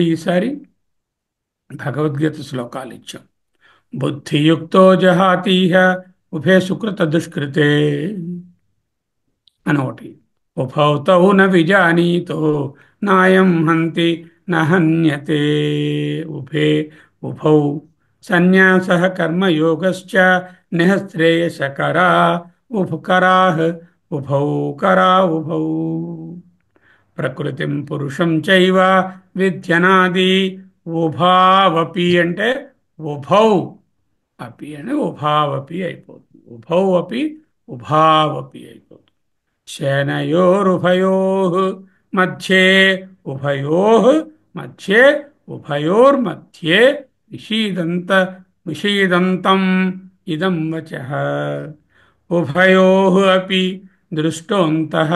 మళ్ళీ ఈసారి భగవద్గీత శ్లోకాలు ఇచ్చాం. బుద్ధియుక్తో జహాతీహ ఉభే సుకృత దుష్కృతే అని ఒకటి. ఉభౌ తౌ న విజానీతో నాయం హంతి నహన్యతే. ఉభే ఉభౌ సన్యాస కర్మయోగశ్చ నిఃశ్రేయసకరా ఉభకరాః ఉభౌ కరా ఉభౌ. ప్రకృతిం పురుషం చైవ విద్యనాది ఉభావపి అంటే ఉభౌ అపి అని ఉభావపి అయిపోతుంది. ఉభౌ అపి ఉభావపి అయిపోతుంది. శనయోరుభయోః మధ్యే ఉభయోః మధ్యే ఉభయోర్మధ్యే విషీదంత విషీదంతం ఇదం వచః. ఉభయోః అపి దృష్టోऽन्तः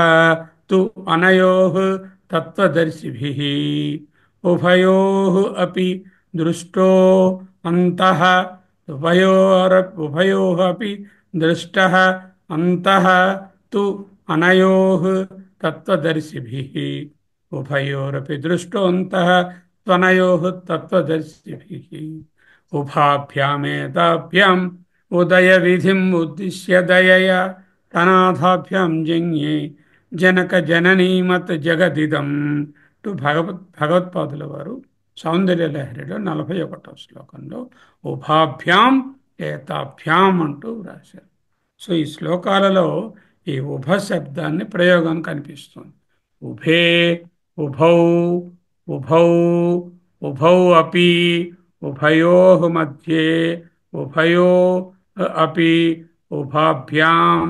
తు అనయోః తత్వదర్శిభిः. ఉభయోః అపి దృష్టో అంతః ఉభయోః అపి దృష్టః అంతః తు అనయోః తత్వదర్శిభిः. ఉభయోరపి దృష్టోऽन्तः త్వనయోః తత్వదర్శిభిः. ఉభాభ్యామేతాభ్యాం ఉదయ విధిం ఉద్దిశ్య దయయా తనాథాభ్యాం జన్యే జనక జననీమత్ జగదిదం. టు భగవత్పాదుల వారు సౌందర్య లహరిలో 41వ శ్లోకంలో ఉభాభ్యాం ఏతాభ్యాం అంటూ వ్రాశారు. సో ఈ శ్లోకాలలో ఈ ఉభ శబ్దాన్ని ప్రయోగం కనిపిస్తుంది. ఉభే ఉభౌ ఉభౌ ఉభౌ అపి ఉభయోః మధ్యే ఉభయో అపి ఉభాభ్యాం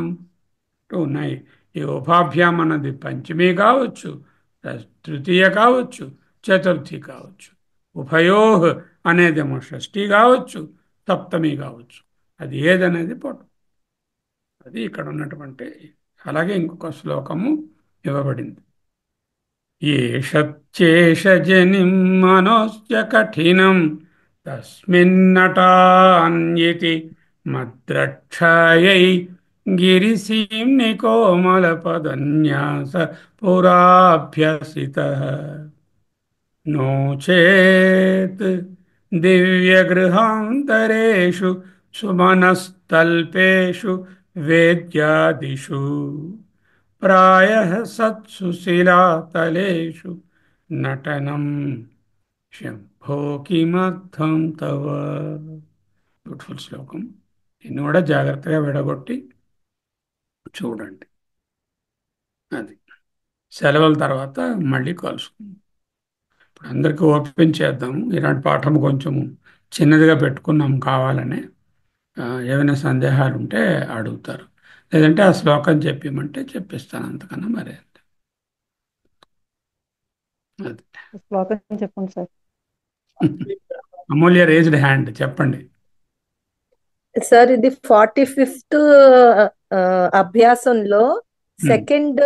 ఉన్నాయి. ఈ ఉభాభ్యాం అన్నది పంచమి కావచ్చు, తృతీయ కావచ్చు, చతుర్థి కావచ్చు. ఉభయోః అనేదేమో షష్ఠి కావచ్చు, సప్తమి కావచ్చు. అది ఏదనేది పట్టు. అది ఇక్కడ ఉన్నటువంటి. అలాగే ఇంకొక శ్లోకము ఇవ్వబడింది. ఏషచ్చేషజనిం మనోశ్చ కఠినం తస్మిన్నటాన్యతి మద్రక్షాయై గిరిసీం నికోమలపదన్యాస పురాభ్యసితః. నో చేత్ దివ్యగృహాంతరేషు సుమనస్తల్పేషు వేద్యాదిషు ప్రాయః సత్సుశీలాతలేషు నటనం శంభో కిమర్థం తవ. బ్యూటిఫుల్ శ్లోకం. దీన్ని కూడా జాగ్రత్తగా విడగొట్టి చూడండి. అది సెలవుల తర్వాత మళ్ళీ కలుసుకుందాం. ఇప్పుడు అందరికీ ఓపెన్ చేద్దాము. ఇలాంటి పాఠం కొంచెము చిన్నదిగా పెట్టుకున్నాం కావాలని. ఏమైనా సందేహాలు ఉంటే అడుగుతారు, లేదంటే ఆ శ్లోకం చెప్పమంటే చెప్పిస్తాను. అంతకన్నా మరి అది. శ్లోకం చెప్పండి సార్. అమూల్య రేజ్డ్ హ్యాండ్, చెప్పండి. సార్ ఇది 45th అభ్యాసంలో సెకండ్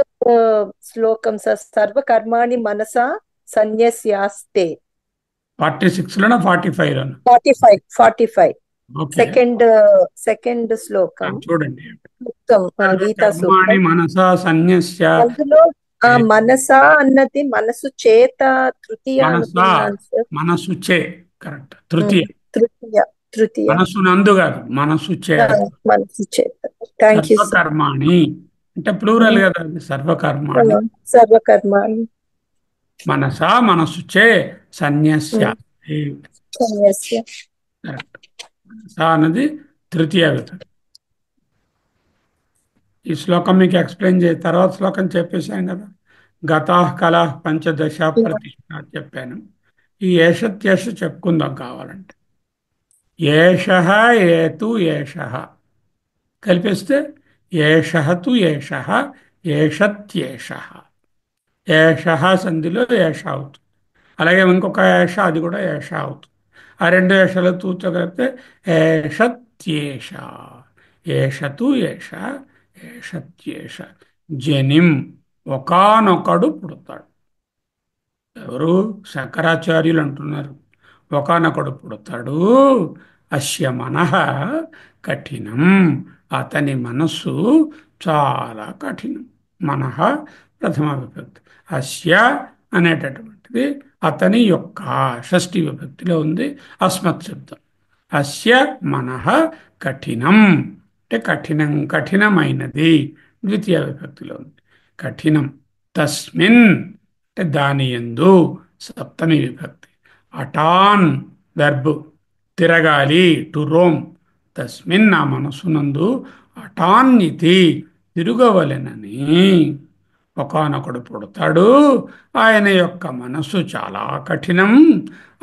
శ్లోకం సార్. సర్వకర్మాణి మనసా సన్యస్యాస్తే. 46లోనా 45లోనా? 45 ఓకే, సెకండ్ శ్లోకం చూడండి. గీతా కర్మాణి సూక్తం. మనసా సన్యస్య. అందులో మనసా అన్నది మనసు చేత తృతీయ మనసా అనుకున్నాను సార్. మనసు చే, కరెక్ట్. తృతీయ. తృతీయ మనసు నందు కాదు, మనసు చేత. మనసు చేత. Thank you sir. సర్వకర్మాణి అంటే ప్లూరల్ కదా, సర్వకర్మాణి. సర్వకర్మాణి మనసా మనసు చే సన్యస్య. సన్యస్య. కరెక్ట్. మనసా అన్నది తృతీయ విభక్తి. ఈ శ్లోకం మీకు ఎక్స్ప్లెయిన్ చేసి తర్వాత శ్లోకం చెప్పేశాను కదా. గతాః కళాః పంచదశ ప్రతిష్ఠ చెప్పాను. ఈ ఏషత్యేష చెప్పుకుందాం కావాలంటే. ఏషః ఏతు ఏషః కలిపిస్తే ఏషః తు ఏషః ఏషత్యేషః. ఏషః సంధిలో ఏష అవుతుంది. అలాగే ఇంకొక ఏష, అది కూడా ఏష అవుతుంది. ఆ రెండు ఏషలు తూచో కలిపితే ఏషత్యేష. ఏషతు ఏష ఏషత్యేష. జనిం ఒకానొకడు పుడతాడు. ఎవరు? శంకరాచార్యులు అంటున్నారు. ఒకానొకడు పుడతాడు. అస్య మనః కఠినం. అతని మనస్సు చాలా కఠినం. మనః ప్రథమ విభక్తి. అస్య అనేటటువంటిది అతని యొక్క షష్ఠి విభక్తిలో ఉంది అస్మత్ శబ్దం. అస్య మనః కఠినం అంటే కఠినం, కఠినమైనది ద్వితీయ విభక్తిలో ఉంది. కఠినం. తస్మిన్ అంటే దాని యందు సప్తమి విభక్తి. అటాన్ వెర్బ్ తిరగాలి, టు రోమ్. తస్మిన్ నా మనసునందు అటాన్నితి తిరుగవలెనని ఒకానొకడు పుడతాడు. ఆయన యొక్క మనస్సు చాలా కఠినం.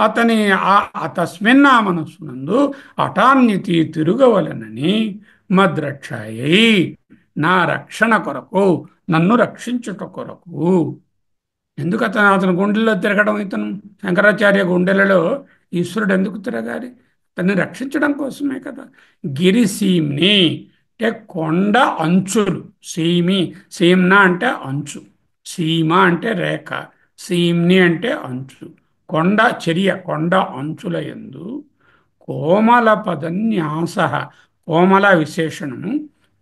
అతని తస్మిన్ ఆ మనస్సునందు అటాన్యతి తిరుగవలనని మద్రక్షాయై నా రక్షణ కొరకు, నన్ను రక్షించుట కొరకు. ఎందుకు అతని గుండెల్లో తిరగడం? ఇతను శంకరాచార్య గుండెలలో ఈశ్వరుడు ఎందుకు తిరగాలి? అతన్ని రక్షించడం కోసమే కదా. గిరిసీమ్ని అంటే కొండ అంచులు. సీమి, సీమ్న అంటే అంచు, సీమ అంటే రేఖ, సీమ్ని అంటే అంచు. కొండ చర్య, కొండ అంచుల యందు కోమల పదన్యాస. కోమల విశేషణము,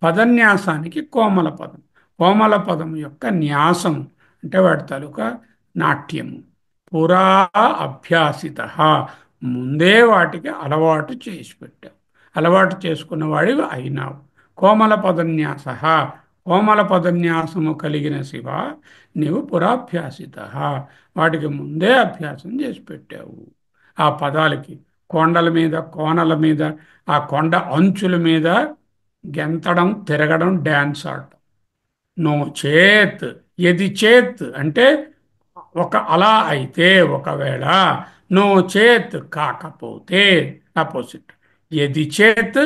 పదన్యాసానికి కోమల పదం. కోమల పదం యొక్క న్యాసం అంటే వాటి తాలూకా నాట్యము. పురా అభ్యాసిత, ముందే వాటికి అలవాటు చేసి పెట్టావు, అలవాటు చేసుకున్న వాడివి అయినావు. కోమల పదన్యాస, కోమల పదన్యాసము కలిగిన శివ, నీవు పురాభ్యాసిత, వాటికి ముందే అభ్యాసం చేసి పెట్టావు. ఆ పదాలకి కొండల మీద, కోనల మీద, ఆ కొండ అంచుల మీద గెంతడం, తిరగడం, డ్యాన్స్ ఆడటం. నో చేత్, ఎది చేత్ అంటే ఒక అలా అయితే, ఒకవేళ. నో చేత్ కాకపోతే, అపోజిట్. ఎది చేత్,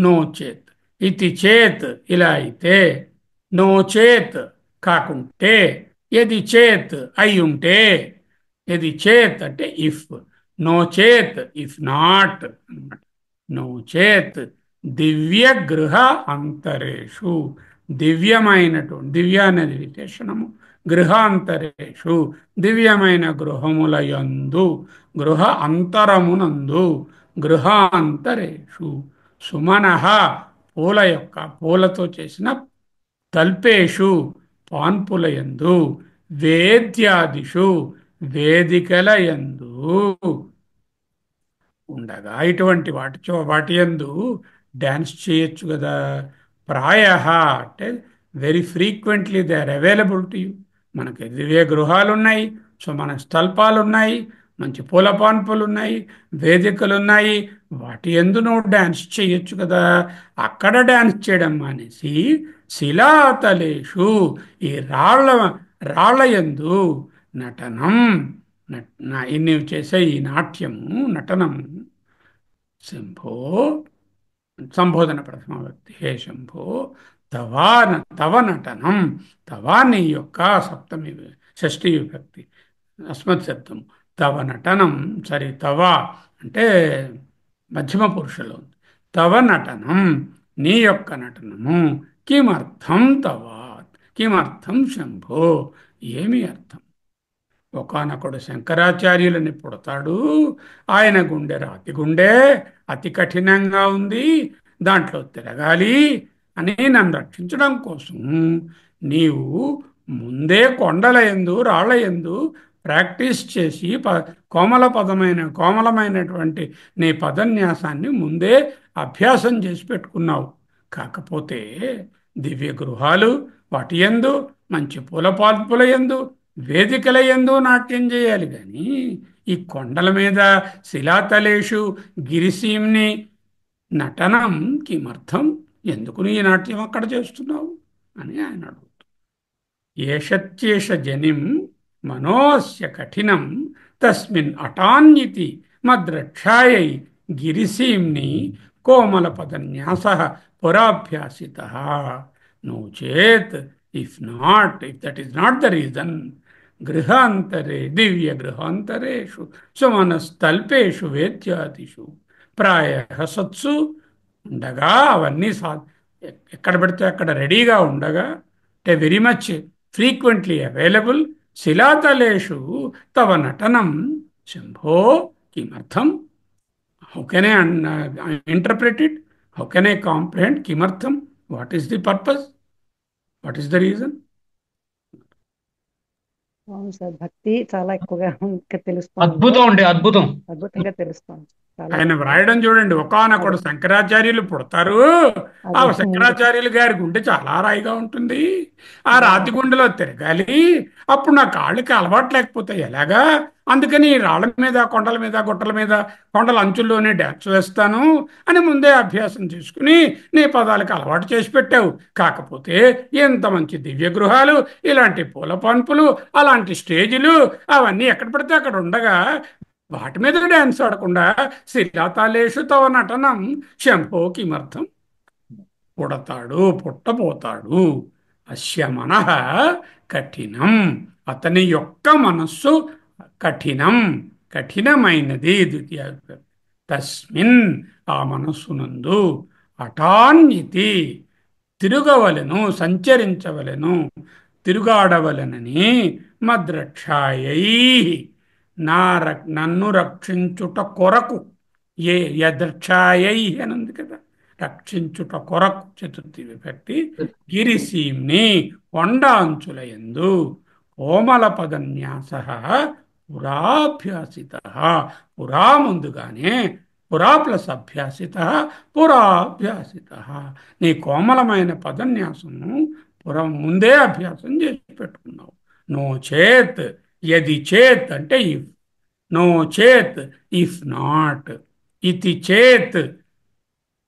నో చేత్. ఇది చేత్ ఇలా అయితే, నో చేత్ కాకుంటే, ఎది చేత్ అయి ఉంటే. ఎది చేత్ అంటే ఇఫ్, నో చేత్ ఇఫ్ నాట్ అన్నమాట. నో చేత్ దివ్య గృహ అంతరేషు, దివ్యమైనటువంటి, దివ్య అనేది విశేషణము, గృహాంతరేషు దివ్యమైన గృహముల యందు, గృహ అంతరమునందు, గృహాంతరేషు. సుమనః పూల యొక్క, పూలతో చేసిన తల్పేషు పాన్పుల యందు, వేద్యాదిషు వేదికల యందు ఉండగా, ఇటువంటి వాటి యందు డ్యాన్స్ చేయొచ్చు కదా. ప్రాయ అంటే very frequently they are available to you. మనకి దివ్య గృహాలు ఉన్నాయి, సో మన స్థల్పాలు ఉన్నాయి, మంచి పూల పాన్పులు ఉన్నాయి, వేదికలు ఉన్నాయి. వాటి యందు నువ్వు డ్యాన్స్ చేయొచ్చు కదా. అక్కడ డ్యాన్స్ చేయడం మానేసి శిలాతలేషు, ఈ రాళ్ళ యందు నటనం, నీవు చేసే ఈ నాట్యము, నటనము. శంభో సంబోధన ప్రథమ వ్యక్తి. హే శంభో, తవా తవ నటనం, తవా నీ యొక్క సప్తమి షష్ఠి విభక్తి అస్మత్ శబ్దం. తవ నటనం, సరే తవ అంటే మధ్యమ పురుషులో ఉంది. తవ నటనం, నీ యొక్క నటనము. కిమర్థం తవ, కిమర్థం శంభో, ఏమి అర్థం? ఒకానొకడు శంకరాచార్యులని పుడతాడు. ఆయన గుండె రాతి గుండె, అతి కఠినంగా ఉంది, దాంట్లో తిరగాలి అని నన్ను రక్షించడం కోసం నీవు ముందే కొండల యందు, రాళ్ల యందు ప్రాక్టీస్ చేసి కోమలమైనటువంటి నీ పదన్యాసాన్ని ముందే అభ్యాసం చేసి పెట్టుకున్నావు. కాకపోతే దివ్య గృహాలు, వాటి యందు మంచి పూల పాల్పుల యందు, వేదికల యందు నాట్యం చేయాలి కానీ ఈ కొండల మీద శిలాతలేషు గిరిసీమ్ని నటనం కిమర్థం, ఎందుకు నీ నాట్యం అక్కడ చేస్తున్నావు అని ఆయన అడుగుతాడు. ఏషత్యేష జనిం మనోస్య కఠినం తస్మిన్ అటాన్యితి మద్రక్షాయై గిరిసీమ్ని కోమల పదన్యాస పురాభ్యాసిత. నో చేత్ if not, if that is not the reason, గృహాంతరే దివ్య గృహాంతరేషు సుమనస్తల్పేషు వేద్యాదిషు ప్రాయ సత్సు ఉండగా, అవన్నీ ఎక్కడ పెడితే అక్కడ రెడీగా ఉండగా, అంటే వెరీ మచ్ ఫ్రీక్వెంట్లీ అవైలబుల్. శిలాతలేషు తవ నటనం శంభో కిమర్థం. How can I interpret it? How can I comprehend? కిమర్థం, what is the purpose, what is the reason? అవును సార్, భక్తి చాలా ఎక్కువగా ఇంకా తెలుస్తోంది ఇందులో. అద్భుతం అండి, అద్భుతం. అద్భుతంగా తెలుస్తోంది. చాలా ఆయన చక్కగా. వ్రాయడం చూడండి, ఒకానొకడు అదే శంకరాచార్యులు పుడతారు. ఆ అదే ముందు శంకరాచార్యులు గారి గుండె చాలా రాయిగా ఉంటుంది. ఆ అదే రాతి అదే గుండెలో తిరగాలి. అప్పుడు నా కాళ్ళకి అలవాటు లేకపోతే ఎలాగా? అందుకని రాళ్ళ మీద, కొండల మీద, గుట్టల మీద, కొండల అంచుల్లోనే డ్యాన్స్ వేస్తాను అని ముందే అభ్యాసం చేసుకుని నీ పదాలకు అలవాటు చేసి పెట్టావు. కాకపోతే ఎంత మంచి దివ్య గృహాలు, ఇలాంటి పూల పంపులు, అలాంటి స్టేజీలు అవన్నీ ఎక్కడ పడితే అక్కడ ఉండగా వాటి మీద డ్యాన్స్ ఆడకుండా శిలాతాళేషు తవ నటనం శంభో కిమర్థం. పుడతాడు, పుట్టబోతాడు. అస్య మనః కఠినం. అతని యొక్క మనస్సు కఠినం, కఠినమైనది. ద్వితీయ విభక్తి. తస్మిన్, ఆ మనస్సునందు, అటాన్యతి, తిరుగవలెను, సంచరించవలెను, తిరుగాడవలెనని, మద్రక్షాయై, నన్ను రక్షించుట కొరకు, ఏ యదృక్షాయై అని ఉంది కదా, రక్షించుట కొరకు చతుర్థి విభక్తి. గిరిసీమ్ని, కొండ అంచుల యందు, కోమల పదన్యాస పురాభ్యాసిత. పురా ముందుగానే, పురా ప్లస్ అభ్యాసిత, పురాభ్యాసిత. నీ కోమలమైన పదన్యాసము పురం ముందే అభ్యాసం చేసి పెట్టుకున్నావు. నో చేత్, యది చేత్ అంటే ఇఫ్, నో చేత్ ఇఫ్ నాట్, ఇతి చేత్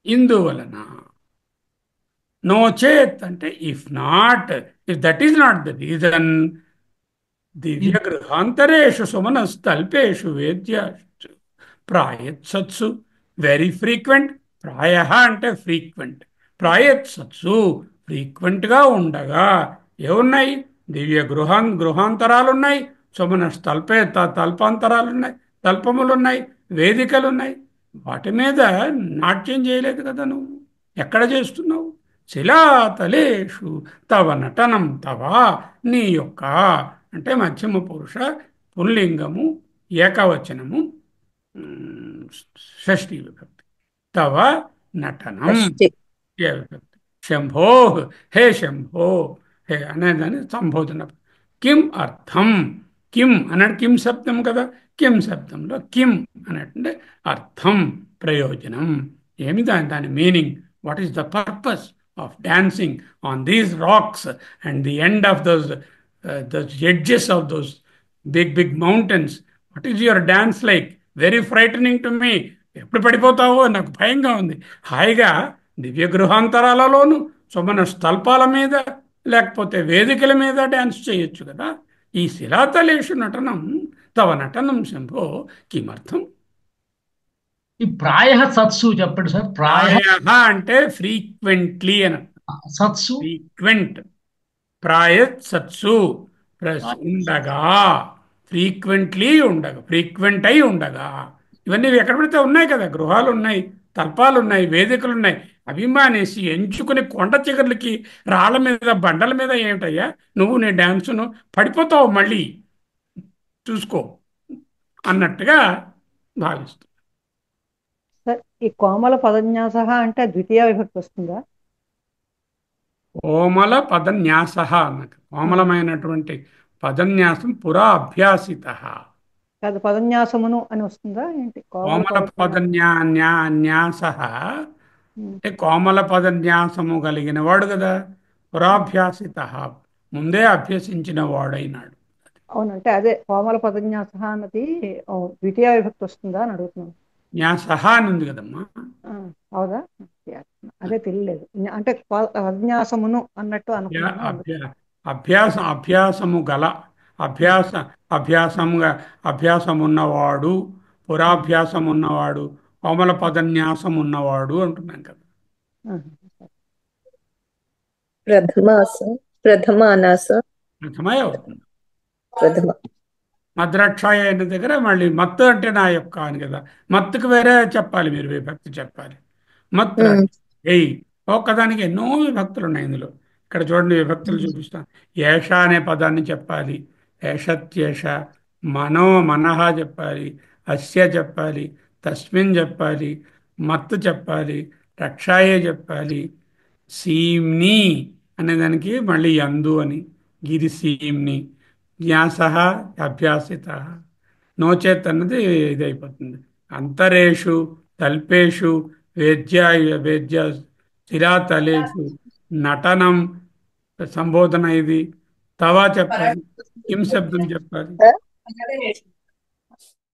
ఇందువలన, నో చేత్ అంటే if not, if that is not the reason, దివ్య గృహాంతరేషు సుమనస్తల్పేషు వేద్యాషు ప్రాయత్సత్సు, వెరీ ఫ్రీక్వెంట్. ప్రాయ అంటే ఫ్రీక్వెంట్. ప్రాయత్సత్సు, ఫ్రీక్వెంట్గా ఉండగా ఏమున్నాయి? దివ్య గృహాంతరాలు ఉన్నాయి, తల్పాంతరాలు ఉన్నాయి, తల్పములున్నాయి, వేదికలున్నాయి. వాటి మీద నాట్యం చేయలేదు కదా నువ్వు. ఎక్కడ చేస్తున్నావు? శిలాతలేషు తవ నటనం, తవ నీ యొక్క, అంటే మధ్యమ పురుష, పుల్లింగము, ఏకవచనము, ఉమ్, షష్ఠీ విభక్తి. తవ నటనం, షష్ఠి. ఏ విభక్తి. శంభో, హే శంభో, హే అనేదాన్ని సంబోధన. కిం అర్థం, కిం అన్నాడు, కిం శబ్దం కదా, కిం శబ్దంలో కిం అన్నట్టుంటే అర్థం, ప్రయోజనం. ఏమి దాని meaning? What is the purpose of dancing on these racks and the end of those edges of those big big mountains? What is your dance like? Very frightening to me. ఎప్పుడు పడిపోతావో నాకు భయంగా ఉంది. హాయిగా దివ్య గృహాంతరాలలోను, సుమన స్థల్పాల మీద, లేకపోతే వేదికల మీద డ్యాన్స్ చేయొచ్చు కదా. ఈ శిలాతలేషు నటనం, తవ నటనం శంభో కిమర్థం. ఈ ప్రాయ సత్సు చెప్పండి సార్. ప్రాయ ప్రాయః అంటే ఫ్రీక్వెంట్లీ అని. సత్సు ఫ్రీక్వెంట్, ప్రాయత్ సత్సు, ఉండగా, ఫ్రీక్వెంట్లీ ఉండగా, ఫ్రీక్వెంట్ అయి ఉండగా. ఇవన్నీ ఎక్కడ పడితే ఉన్నాయి కదా, గృహాలు ఉన్నాయి, తల్పాలు ఉన్నాయి, వేదికలు ఉన్నాయి. అభిమానేసి ఎంచుకుని కొండ చిగుర్లకి, రాళ్ళ మీద, బండల మీద ఏమిటయ్యా నువ్వు నీ డ్యాన్సును? పడిపోతావు మళ్ళీ, చూసుకో అన్నట్టుగా భావిస్తుంది. సార్, ఈ కోమల పదన్యాస అంటే ద్వితీయ విభక్తి వస్తుందా? కోమల పదన్యాస అన్నట్టు, కోమలమైనటువంటి పదన్యాసం, పురా అభ్యాసిత. కాదు, పదన్యాసమును అని వస్తుందా ఏంటి? కోమల కోమల పదన్యాస అంటే కోమల పదన్యాసము కలిగిన వాడు కదా, పురాభ్యాసిత, ముందే అభ్యసించిన వాడైనాడు. అవునంటే అదే కోమల పదన్యాస అన్నది ద్వితీయ విభక్తి వస్తుందా అని అడుగుతున్నాను. న్యాస అని ఉంది కదమ్మా. అవుదా? అదే తెలియలేదు. అంటే పదన్యాసమును అన్నట్టు అనుకున్నాను. అభ్యాసము గల, అభ్యాసం ఉన్నవాడు, పురాభ్యాసం ఉన్నవాడు, కోమల పదన్యాసం ఉన్నవాడు అంటున్నాం కదా. ప్రథమానాస, ప్రథమే అవుతుంది. ప్రథమ. మద్రాక్షాయ అయిన దగ్గర మళ్ళీ మత్తు అంటే నా యొక్క అని కదా. మత్తుకు వేరే చెప్పాలి, మీరు విభక్తి చెప్పాలి. మత్ర ఎయ్, ఒక్కదానికి ఎన్నో విభక్తులు ఉన్నాయి ఇందులో. ఇక్కడ చూడండి, విభక్తులు చూపిస్తాను. ఏష అనే పదాన్ని చెప్పాలి, ఏషత్యేష, మనః చెప్పాలి, అస్య చెప్పాలి, తస్మిన్ చెప్పాలి, మత్తు చెప్పాలి, రక్షాయే చెప్పాలి, సీమ్ని అనేదానికి మళ్ళీ యందు అని, గిరి సీమ్ని, జ్ఞాస అభ్యాసిత. నోచేత్ అన్నది ఇది అయిపోతుంది. అంతరేషు తల్పేషు వేద్య వేద్య స్థిరాతలేషు నటనం సంబోధన ఇది. తవా చెప్పాలి. కిం శబ్దం చెప్పాలి.